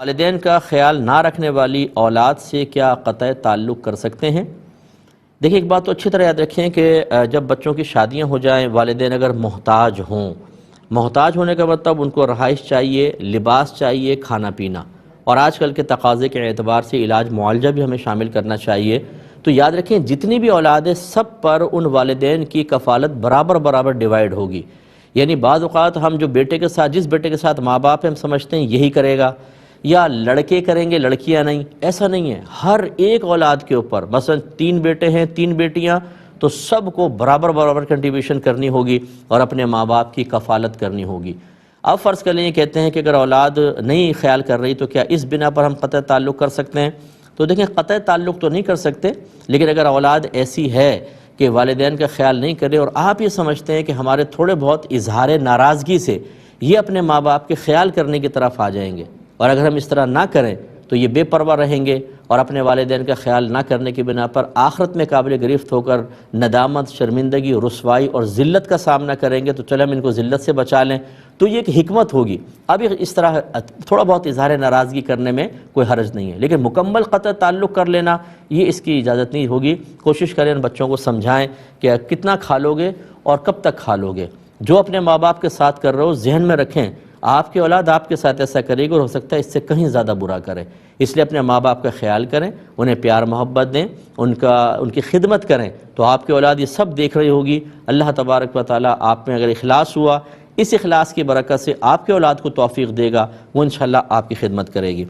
والدین کا خیال نہ رکھنے والی اولاد سے کیا قطع تعلق کر سکتے ہیں؟ دیکھیں، ایک بات تو اچھی طرح یاد رکھیں کہ جب بچوں کی شادیاں ہو جائیں، والدین اگر محتاج ہوں، محتاج ہونے کا مطلب ان کو رہائش چاہیے، لباس چاہیے، کھانا پینا، اور آج کل کے تقاضے کے اعتبار سے علاج معالجہ بھی ہمیں شامل کرنا چاہیے، تو یاد رکھیں جتنی بھی اولادیں سب پر ان والدین کی کفالت برابر برابر ڈیوائیڈ ہوگی۔ یعنی بعض اوقات ہم جو بیٹے کے ساتھ، جس بیٹے کے ساتھ ماں باپ ہم سمجھتے ہیں یہی کرے گا، یا لڑکے کریں گے لڑکیاں نہیں، ایسا نہیں ہے۔ ہر ایک اولاد کے اوپر، مثلا 3 بیٹے ہیں 3 بیٹیاں، تو سب کو برابر برابر کنٹریبیوشن کرنی ہوگی اور اپنے ماں باپ کی کفالت کرنی ہوگی۔ اب فرض کر لیں، یہ کہتے ہیں کہ اگر اولاد نہیں خیال کر رہی تو کیا اس بنا پر ہم قطع تعلق کر سکتے ہیں؟ تو دیکھیں، قطع تعلق تو نہیں کر سکتے، لیکن اگر اولاد ایسی ہے کہ والدین کا خیال نہیں کرے اور آپ یہ سمجھتے ہیں کہ ہمارے تھوڑے بہت اظہار ناراضگی سے یہ اپنے ماں باپ کے خیال کرنے کی طرف آ جائیں گے، اور اگر ہم اس طرح نہ کریں تو یہ بے پرواہ رہیں گے اور اپنے والدین کا خیال نہ کرنے کی بنا پر آخرت میں قابل گرفت ہو کر ندامت، شرمندگی، رسوائی اور ذلت کا سامنا کریں گے، تو چلیں ہم ان کو ذلت سے بچا لیں، تو یہ ایک حکمت ہوگی۔ اب اس طرح تھوڑا بہت اظہار ناراضگی کرنے میں کوئی حرج نہیں ہے، لیکن مکمل قطع تعلق کر لینا، یہ اس کی اجازت نہیں ہوگی۔ کوشش کریں ان بچوں کو سمجھائیں کہ کتنا کھا لو گے اور کب تک کھا لو گے۔ جو اپنے ماں باپ کے ساتھ کر رہے ہو ذہن میں رکھیں، آپ کی اولاد آپ کے ساتھ ایسا کرے گی اور ہو سکتا ہے اس سے کہیں زیادہ برا کرے، اس لیے اپنے ماں باپ کا خیال کریں، انہیں پیار محبت دیں، ان کی خدمت کریں، تو آپ کی اولاد یہ سب دیکھ رہی ہوگی۔ اللہ تبارک و تعالیٰ آپ میں اگر اخلاص ہوا، اس اخلاص کی برکت سے آپ کے اولاد کو توفیق دے گا، وہ انشاءاللہ آپ کی خدمت کرے گی۔